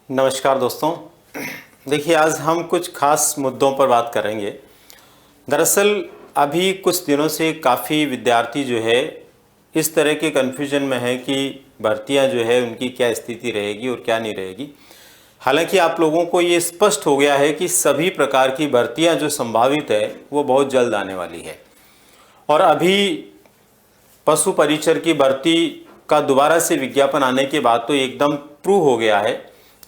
नमस्कार दोस्तों। देखिए, आज हम कुछ खास मुद्दों पर बात करेंगे। दरअसल अभी कुछ दिनों से काफ़ी विद्यार्थी जो है इस तरह के कन्फ्यूजन में है कि भर्तियां जो है उनकी क्या स्थिति रहेगी और क्या नहीं रहेगी। हालांकि आप लोगों को ये स्पष्ट हो गया है कि सभी प्रकार की भर्तियां जो संभावित है वो बहुत जल्द आने वाली है। और अभी पशु परिचर की भर्ती का दोबारा से विज्ञापन आने के बाद तो एकदम प्रूव हो गया है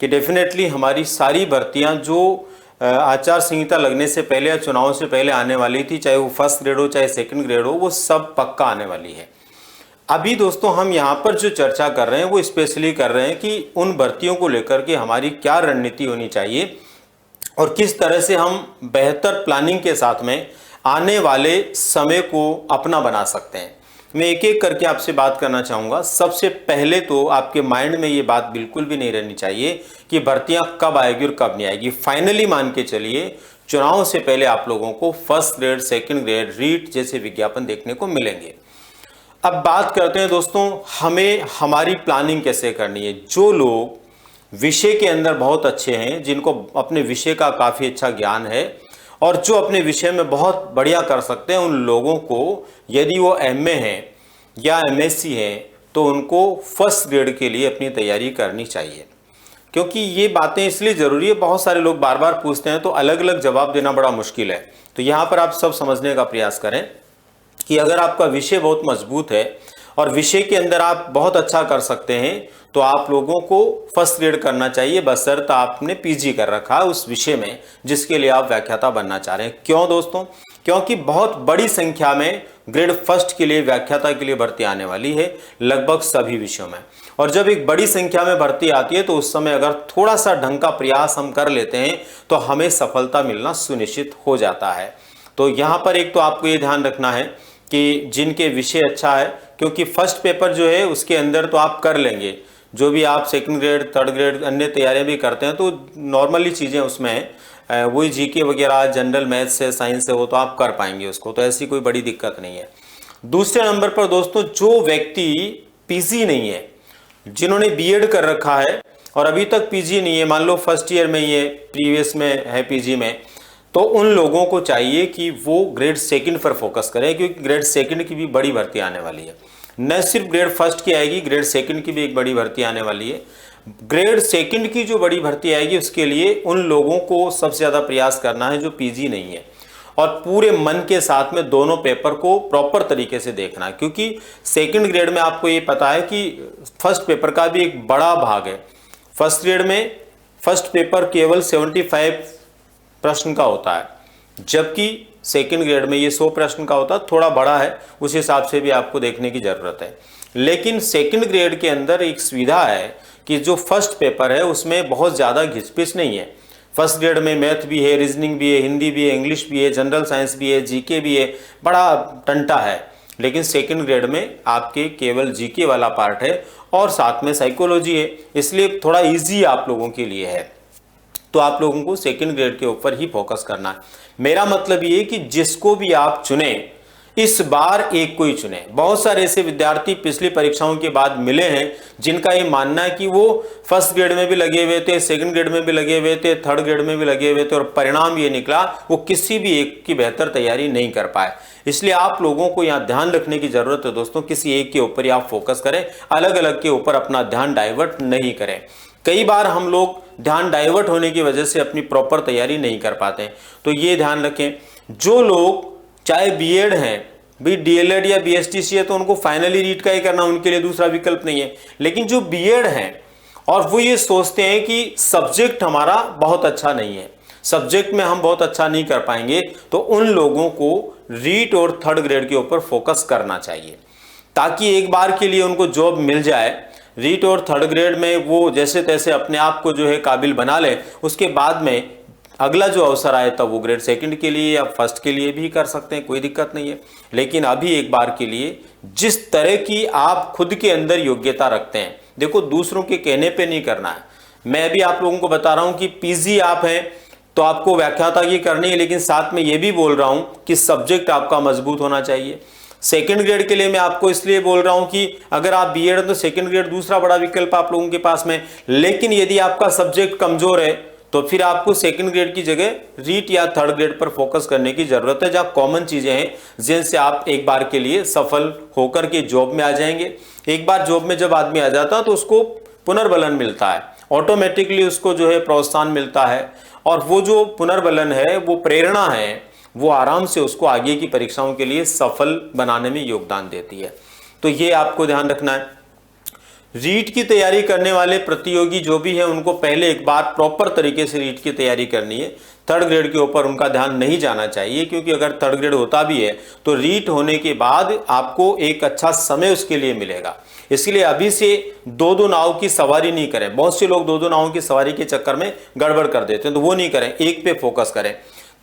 कि डेफिनेटली हमारी सारी भर्तियां जो आचार संहिता लगने से पहले या चुनाव से पहले आने वाली थी, चाहे वो फर्स्ट ग्रेड हो चाहे सेकंड ग्रेड हो, वो सब पक्का आने वाली है। अभी दोस्तों हम यहाँ पर जो चर्चा कर रहे हैं वो स्पेशली कर रहे हैं कि उन भर्तियों को लेकर के हमारी क्या रणनीति होनी चाहिए और किस तरह से हम बेहतर प्लानिंग के साथ में आने वाले समय को अपना बना सकते हैं। मैं एक एक करके आपसे बात करना चाहूँगा। सबसे पहले तो आपके माइंड में ये बात बिल्कुल भी नहीं रहनी चाहिए कि भर्तियां कब आएगी और कब नहीं आएगी। फाइनली मान के चलिए, चुनाव से पहले आप लोगों को first grade, second grade, REET जैसे विज्ञापन देखने को मिलेंगे। अब बात करते हैं दोस्तों, हमें हमारी प्लानिंग कैसे करनी है। जो लोग विषय के अंदर बहुत अच्छे हैं, जिनको अपने विषय का काफ़ी अच्छा ज्ञान है और जो अपने विषय में बहुत बढ़िया कर सकते हैं, उन लोगों को यदि वो एमए हैं या एमएससी हैं तो उनको फर्स्ट ग्रेड के लिए अपनी तैयारी करनी चाहिए। क्योंकि ये बातें इसलिए ज़रूरी है, बहुत सारे लोग बार बार पूछते हैं तो अलग अलग जवाब देना बड़ा मुश्किल है। तो यहाँ पर आप सब समझने का प्रयास करें कि अगर आपका विषय बहुत मजबूत है और विषय के अंदर आप बहुत अच्छा कर सकते हैं तो आप लोगों को फर्स्ट ग्रेड करना चाहिए, बशर्ते आपने पीजी कर रखा है उस विषय में जिसके लिए आप व्याख्याता बनना चाह रहे हैं। क्यों दोस्तों? क्योंकि बहुत बड़ी संख्या में ग्रेड फर्स्ट के लिए, व्याख्याता के लिए भर्ती आने वाली है लगभग सभी विषयों में। और जब एक बड़ी संख्या में भर्ती आती है तो उस समय अगर थोड़ा सा ढंग का प्रयास हम कर लेते हैं तो हमें सफलता मिलना सुनिश्चित हो जाता है। तो यहाँ पर एक तो आपको ये ध्यान रखना है कि जिनके विषय अच्छा है, क्योंकि फर्स्ट पेपर जो है उसके अंदर तो आप कर लेंगे, जो भी आप सेकंड ग्रेड, थर्ड ग्रेड, अन्य तैयारियां भी करते हैं तो नॉर्मली चीज़ें उसमें हैं, वही जीके वगैरह, जनरल मैथ्स से, साइंस से हो तो आप कर पाएंगे उसको, तो ऐसी कोई बड़ी दिक्कत नहीं है। दूसरे नंबर पर दोस्तों, जो व्यक्ति पीजी नहीं है, जिन्होंने बीएड कर रखा है और अभी तक पीजी नहीं है, मान लो फर्स्ट ईयर में ही है, प्रीवियस में है पीजी में, तो उन लोगों को चाहिए कि वो ग्रेड सेकंड पर फोकस करें, क्योंकि ग्रेड सेकंड की भी बड़ी भर्ती आने वाली है। न सिर्फ ग्रेड फर्स्ट की आएगी, ग्रेड सेकंड की भी एक बड़ी भर्ती आने वाली है। ग्रेड सेकंड की जो बड़ी भर्ती आएगी उसके लिए उन लोगों को सबसे ज़्यादा प्रयास करना है जो पीजी नहीं है, और पूरे मन के साथ में दोनों पेपर को प्रॉपर तरीके से देखना है। क्योंकि सेकंड ग्रेड में आपको ये पता है कि फर्स्ट पेपर का भी एक बड़ा भाग है। फर्स्ट ग्रेड में फर्स्ट पेपर केवल 75 प्रश्न का होता है, जबकि सेकंड ग्रेड में ये 100 प्रश्न का होता है, थोड़ा बड़ा है, उस हिसाब से भी आपको देखने की ज़रूरत है। लेकिन सेकंड ग्रेड के अंदर एक सुविधा है कि जो फर्स्ट पेपर है उसमें बहुत ज़्यादा घिसपिच नहीं है। फर्स्ट ग्रेड में मैथ भी है, रीजनिंग भी है, हिंदी भी है, इंग्लिश भी है, जनरल साइंस भी है, जीके भी है, बड़ा टंटा है। लेकिन सेकंड ग्रेड में आपके केवल जीके वाला पार्ट है और साथ में साइकोलॉजी है, इसलिए थोड़ा ईजी आप लोगों के लिए है। तो आप लोगों को सेकंड ग्रेड के ऊपर ही फोकस करना है। मेरा मतलब ये कि जिसको भी आप चुने, इस बार एक को ही चुने। बहुत सारे ऐसे विद्यार्थी पिछली परीक्षाओं के बाद मिले हैं जिनका ये मानना है कि वो फर्स्ट ग्रेड में भी लगे हुए थे, सेकंड ग्रेड में भी लगे हुए थे, थर्ड ग्रेड में भी लगे हुए थे, और परिणाम ये निकला वो किसी भी एक की बेहतर तैयारी नहीं कर पाए। इसलिए आप लोगों को यहाँ ध्यान रखने की जरूरत है दोस्तों, किसी एक के ऊपर ही आप फोकस करें, अलग अलग के ऊपर अपना ध्यान डाइवर्ट नहीं करें। कई बार हम लोग ध्यान डाइवर्ट होने की वजह से अपनी प्रॉपर तैयारी नहीं कर पाते हैं, तो ये ध्यान रखें। जो लोग चाहे बीएड हैं, भी डीएलएड या बीएसटीसी है, तो उनको फाइनली रीट का ही करना, उनके लिए दूसरा विकल्प नहीं है। लेकिन जो बीएड हैं और वो ये सोचते हैं कि सब्जेक्ट हमारा बहुत अच्छा नहीं है, सब्जेक्ट में हम बहुत अच्छा नहीं कर पाएंगे, तो उन लोगों को रीट और थर्ड ग्रेड के ऊपर फोकस करना चाहिए, ताकि एक बार के लिए उनको जॉब मिल जाए। रीट और थर्ड ग्रेड में वो जैसे तैसे अपने आप को जो है काबिल बना ले, उसके बाद में अगला जो अवसर आए तब वो ग्रेड सेकंड के लिए या फर्स्ट के लिए भी कर सकते हैं, कोई दिक्कत नहीं है। लेकिन अभी एक बार के लिए जिस तरह की आप खुद के अंदर योग्यता रखते हैं, देखो दूसरों के कहने पे नहीं करना है। मैं भी आप लोगों को बता रहा हूं कि पीजी आप हैं तो आपको व्याख्याता की करनी है, लेकिन साथ में ये भी बोल रहा हूं कि सब्जेक्ट आपका मजबूत होना चाहिए। सेकंड ग्रेड के लिए मैं आपको इसलिए बोल रहा हूं कि अगर आप बीएड तो सेकंड ग्रेड दूसरा बड़ा विकल्प आप लोगों के पास में, लेकिन यदि आपका सब्जेक्ट कमजोर है तो फिर आपको सेकंड ग्रेड की जगह रीट या थर्ड ग्रेड पर फोकस करने की जरूरत है, जहां कॉमन चीजें हैं जिनसे आप एक बार के लिए सफल होकर के जॉब में आ जाएंगे। एक बार जॉब में जब आदमी आ जाता है तो उसको पुनर्बलन मिलता है, ऑटोमेटिकली उसको जो है प्रोत्साहन मिलता है, और वो जो पुनर्बलन है, वो प्रेरणा है, वो आराम से उसको आगे की परीक्षाओं के लिए सफल बनाने में योगदान देती है। तो ये आपको ध्यान रखना है। रीट की तैयारी करने वाले प्रतियोगी जो भी हैं उनको पहले एक बार प्रॉपर तरीके से रीट की तैयारी करनी है। थर्ड ग्रेड के ऊपर उनका ध्यान नहीं जाना चाहिए, क्योंकि अगर थर्ड ग्रेड होता भी है तो रीट होने के बाद आपको एक अच्छा समय उसके लिए मिलेगा। इसलिए अभी से दो दो नाव की सवारी नहीं करें। बहुत से लोग दो दो नावों की सवारी के चक्कर में गड़बड़ कर देते हैं, तो वो नहीं करें, एक पे फोकस करें।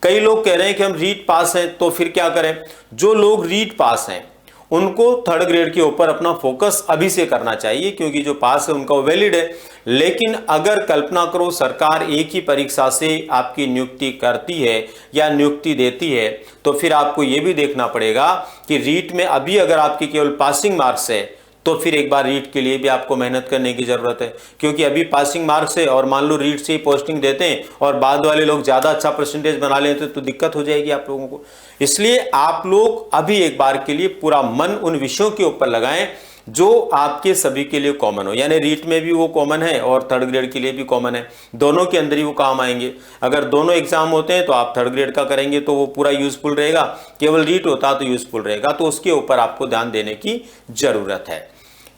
कई लोग कह रहे हैं कि हम रीट पास हैं, तो फिर क्या करें? जो लोग रीट पास हैं उनको थर्ड ग्रेड के ऊपर अपना फोकस अभी से करना चाहिए, क्योंकि जो पास है उनका वैलिड है। लेकिन अगर कल्पना करो सरकार एक ही परीक्षा से आपकी नियुक्ति करती है या नियुक्ति देती है, तो फिर आपको यह भी देखना पड़ेगा कि रीट में अभी अगर आपकी केवल पासिंग मार्क्स है तो फिर एक बार रीट के लिए भी आपको मेहनत करने की जरूरत है, क्योंकि अभी पासिंग मार्क्स है और मान लो रीट से ही पोस्टिंग देते हैं और बाद वाले लोग ज्यादा अच्छा परसेंटेज बना लेते तो दिक्कत हो जाएगी आप लोगों को। इसलिए आप लोग अभी एक बार के लिए पूरा मन उन विषयों के ऊपर लगाएं जो आपके सभी के लिए कॉमन हो, यानी रीट में भी वो कॉमन है और थर्ड ग्रेड के लिए भी कॉमन है, दोनों के अंदर ही वो काम आएंगे। अगर दोनों एग्जाम होते हैं तो आप थर्ड ग्रेड का करेंगे तो वो पूरा यूजफुल रहेगा, केवल रीट होता तो यूजफुल रहेगा। तो उसके ऊपर आपको ध्यान देने की जरूरत है।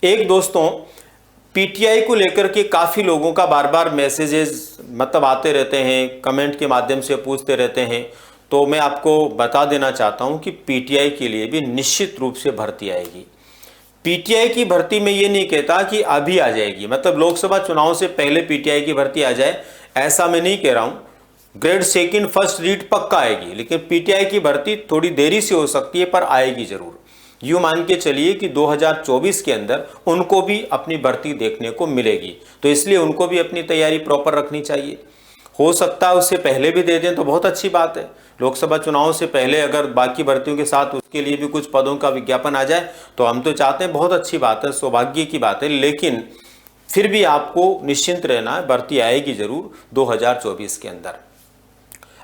एक दोस्तों, पीटीआई को लेकर के काफी लोगों का बार बार मैसेजेस मतलब आते रहते हैं, कमेंट के माध्यम से पूछते रहते हैं, तो मैं आपको बता देना चाहता हूं कि पीटीआई के लिए भी निश्चित रूप से भर्ती आएगी। पीटीआई की भर्ती में ये नहीं कहता कि अभी आ जाएगी, मतलब लोकसभा चुनाव से पहले पीटीआई की भर्ती आ जाए, ऐसा मैं नहीं कह रहा हूं। ग्रेड सेकंड फर्स्ट रीट पक्का आएगी, लेकिन पीटीआई की भर्ती थोड़ी देरी से हो सकती है, पर आएगी जरूर। यूं मान के चलिए कि 2024 के अंदर उनको भी अपनी भर्ती देखने को मिलेगी, तो इसलिए उनको भी अपनी तैयारी प्रॉपर रखनी चाहिए। हो सकता है उससे पहले भी दे दें तो बहुत अच्छी बात है। लोकसभा चुनाव से पहले अगर बाकी भर्तियों के साथ उसके लिए भी कुछ पदों का विज्ञापन आ जाए तो हम तो चाहते हैं, बहुत अच्छी बात है, सौभाग्य की बात है। लेकिन फिर भी आपको निश्चिंत रहना है, भर्ती आएगी जरूर 2024 के अंदर।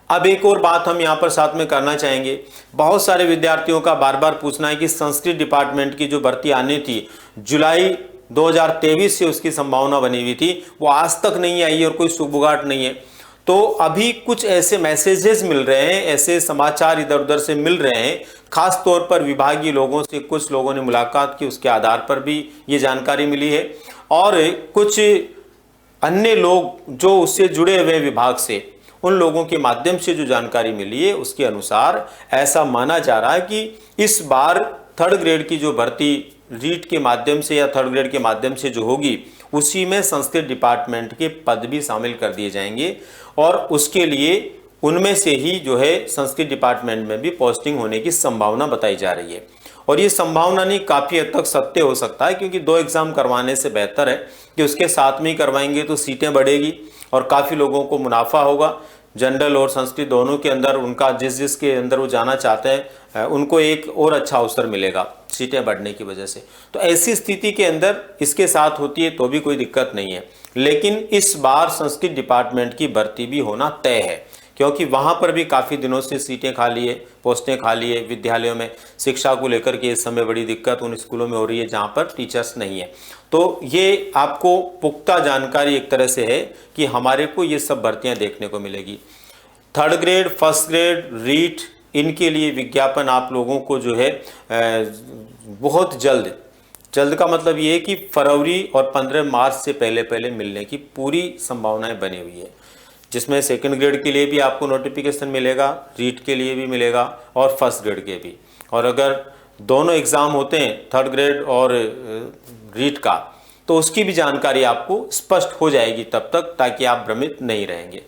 अब एक और बात हम यहाँ पर साथ में करना चाहेंगे। बहुत सारे विद्यार्थियों का बार बार पूछना है कि संस्कृत डिपार्टमेंट की जो भर्ती आनी थी जुलाई 2023 से उसकी संभावना बनी हुई थी, वो आज तक नहीं आई और कोई सुबुगाट नहीं है। तो अभी कुछ ऐसे मैसेजेस मिल रहे हैं, ऐसे समाचार इधर उधर से मिल रहे हैं, खास तौर पर विभागीय लोगों से कुछ लोगों ने मुलाकात की, उसके आधार पर भी ये जानकारी मिली है। और कुछ अन्य लोग जो उससे जुड़े हुए विभाग से, उन लोगों के माध्यम से जो जानकारी मिली है उसके अनुसार ऐसा माना जा रहा है कि इस बार थर्ड ग्रेड की जो भर्ती रीट के माध्यम से या थर्ड ग्रेड के माध्यम से जो होगी, उसी में संस्कृत डिपार्टमेंट के पद भी शामिल कर दिए जाएंगे, और उसके लिए उनमें से ही जो है संस्कृत डिपार्टमेंट में भी पोस्टिंग होने की संभावना बताई जा रही है। और ये संभावना नहीं, काफ़ी हद तक सत्य हो सकता है, क्योंकि 2 एग्जाम करवाने से बेहतर है कि उसके साथ में ही करवाएंगे तो सीटें बढ़ेगी और काफ़ी लोगों को मुनाफा होगा। जनरल और संस्कृत दोनों के अंदर उनका जिस के अंदर वो जाना चाहते हैं उनको एक और अच्छा अवसर मिलेगा सीटें बढ़ने की वजह से। तो ऐसी स्थिति के अंदर इसके साथ होती है तो भी कोई दिक्कत नहीं है, लेकिन इस बार संस्कृत डिपार्टमेंट की भर्ती भी होना तय है, क्योंकि वहाँ पर भी काफ़ी दिनों से सीटें खाली है, पोस्टें खाली है। विद्यालयों में शिक्षा को लेकर के इस समय बड़ी दिक्कत उन स्कूलों में हो रही है जहाँ पर टीचर्स नहीं है। तो ये आपको पुख्ता जानकारी एक तरह से है कि हमारे को ये सब भर्तियाँ देखने को मिलेगी। Third grade, first grade, REET, इनके लिए विज्ञापन आप लोगों को जो है बहुत जल्द का मतलब ये है कि फरवरी और 15 मार्च से पहले मिलने की पूरी संभावनाएं बनी हुई है, जिसमें सेकंड ग्रेड के लिए भी आपको नोटिफिकेशन मिलेगा, रीट के लिए भी मिलेगा और फर्स्ट ग्रेड के भी। और अगर दोनों एग्ज़ाम होते हैं थर्ड ग्रेड और रीट का, तो उसकी भी जानकारी आपको स्पष्ट हो जाएगी तब तक, ताकि आप भ्रमित नहीं रहेंगे।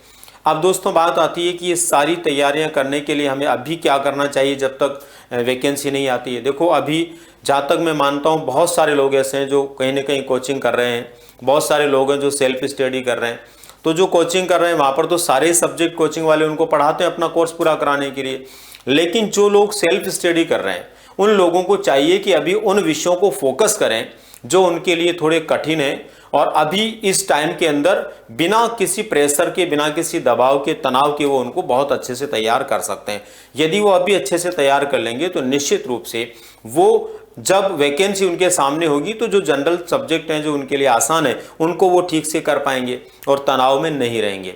अब दोस्तों बात आती है कि ये सारी तैयारियां करने के लिए हमें अभी क्या करना चाहिए जब तक वैकेंसी नहीं आती है। देखो अभी जहाँ तक मैं मानता हूँ बहुत सारे लोग ऐसे हैं जो कहीं ना कहीं कोचिंग कर रहे हैं, बहुत सारे लोग हैं जो सेल्फ स्टडी कर रहे हैं। तो जो कोचिंग कर रहे हैं वहाँ पर तो सारे सब्जेक्ट कोचिंग वाले उनको पढ़ाते हैं अपना कोर्स पूरा कराने के लिए, लेकिन जो लोग सेल्फ स्टडी कर रहे हैं उन लोगों को चाहिए कि अभी उन विषयों को फोकस करें जो उनके लिए थोड़े कठिन हैं, और अभी इस टाइम के अंदर बिना किसी प्रेशर के, बिना किसी दबाव के, तनाव के वो उनको बहुत अच्छे से तैयार कर सकते हैं। यदि वो अभी अच्छे से तैयार कर लेंगे तो निश्चित रूप से वो जब वैकेंसी उनके सामने होगी तो जो जनरल सब्जेक्ट हैं जो उनके लिए आसान है उनको वो ठीक से कर पाएंगे और तनाव में नहीं रहेंगे।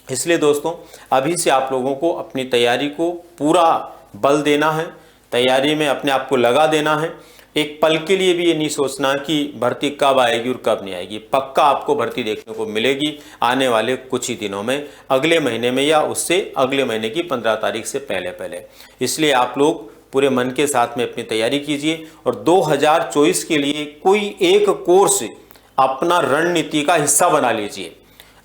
इसलिए दोस्तों अभी से आप लोगों को अपनी तैयारी को पूरा बल देना है, तैयारी में अपने आप को लगा देना है। एक पल के लिए भी ये नहीं सोचना कि भर्ती कब आएगी और कब नहीं आएगी। पक्का आपको भर्ती देखने को मिलेगी आने वाले कुछ ही दिनों में, अगले महीने में या उससे अगले महीने की 15 तारीख से पहले पहले। इसलिए आप लोग पूरे मन के साथ में अपनी तैयारी कीजिए और 2024 के लिए कोई एक कोर्स अपना रणनीति का हिस्सा बना लीजिए।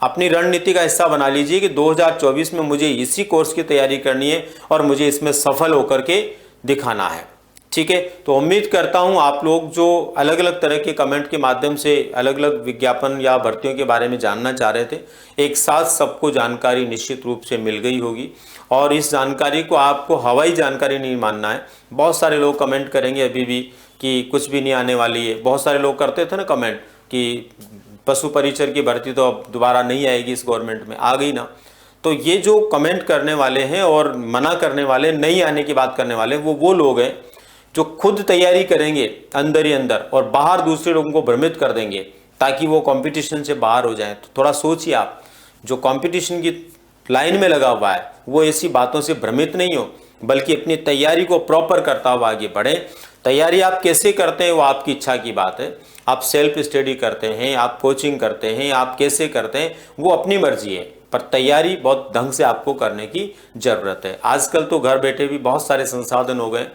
अपनी रणनीति का हिस्सा बना लीजिए कि 2024 में मुझे इसी कोर्स की तैयारी करनी है और मुझे इसमें सफल होकर के दिखाना है। ठीक है, तो उम्मीद करता हूं आप लोग जो अलग अलग तरह के कमेंट के माध्यम से अलग अलग विज्ञापन या भर्तियों के बारे में जानना चाह रहे थे, एक साथ सबको जानकारी निश्चित रूप से मिल गई होगी। और इस जानकारी को आपको हवाई जानकारी नहीं मानना है। बहुत सारे लोग कमेंट करेंगे अभी भी कि कुछ भी नहीं आने वाली है। बहुत सारे लोग करते थे ना कमेंट कि पशु परिचर की भर्ती तो अब दोबारा नहीं आएगी, इस गवर्नमेंट में आ गई ना। तो ये जो कमेंट करने वाले हैं और मना करने वाले, नहीं आने की बात करने वाले, वो लोग हैं जो खुद तैयारी करेंगे अंदर ही अंदर और बाहर दूसरे लोगों को भ्रमित कर देंगे ताकि वो कंपटीशन से बाहर हो जाएं। तो थोड़ा सोचिए, आप जो कंपटीशन की लाइन में लगा हुआ है वो ऐसी बातों से भ्रमित नहीं हो, बल्कि अपनी तैयारी को प्रॉपर करता हुआ आगे बढ़े। तैयारी आप कैसे करते हैं वो आपकी इच्छा की बात है। आप सेल्फ स्टडी करते हैं, आप कोचिंग करते हैं, आप कैसे करते हैं वो अपनी मर्जी है, पर तैयारी बहुत ढंग से आपको करने की जरूरत है। आजकल तो घर बैठे भी बहुत सारे संसाधन हो गए,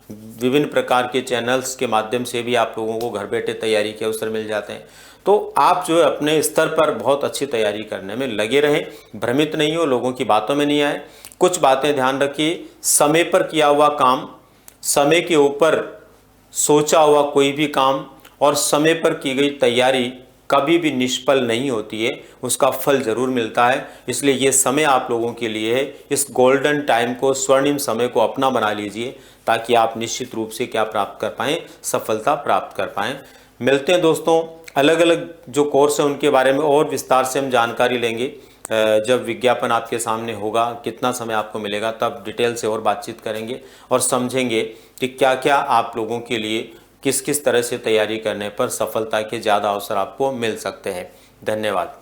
विभिन्न प्रकार के चैनल्स के माध्यम से भी आप लोगों को घर बैठे तैयारी के अवसर मिल जाते हैं। तो आप जो है अपने स्तर पर बहुत अच्छी तैयारी करने में लगे रहें, भ्रमित नहीं हो, लोगों की बातों में नहीं आए। कुछ बातें ध्यान रखिए, समय पर किया हुआ काम, समय के ऊपर सोचा हुआ कोई भी काम और समय पर की गई तैयारी कभी भी निष्फल नहीं होती है, उसका फल जरूर मिलता है। इसलिए ये समय आप लोगों के लिए है। इस गोल्डन टाइम को, स्वर्णिम समय को अपना बना लीजिए ताकि आप निश्चित रूप से क्या प्राप्त कर पाएँ, सफलता प्राप्त कर पाएँ। मिलते हैं दोस्तों, अलग अलग जो कोर्स है उनके बारे में और विस्तार से हम जानकारी लेंगे जब विज्ञापन आपके सामने होगा, कितना समय आपको मिलेगा, तब डिटेल से और बातचीत करेंगे और समझेंगे कि क्या क्या आप लोगों के लिए किस किस तरह से तैयारी करने पर सफलता के ज़्यादा अवसर आपको मिल सकते हैं। धन्यवाद।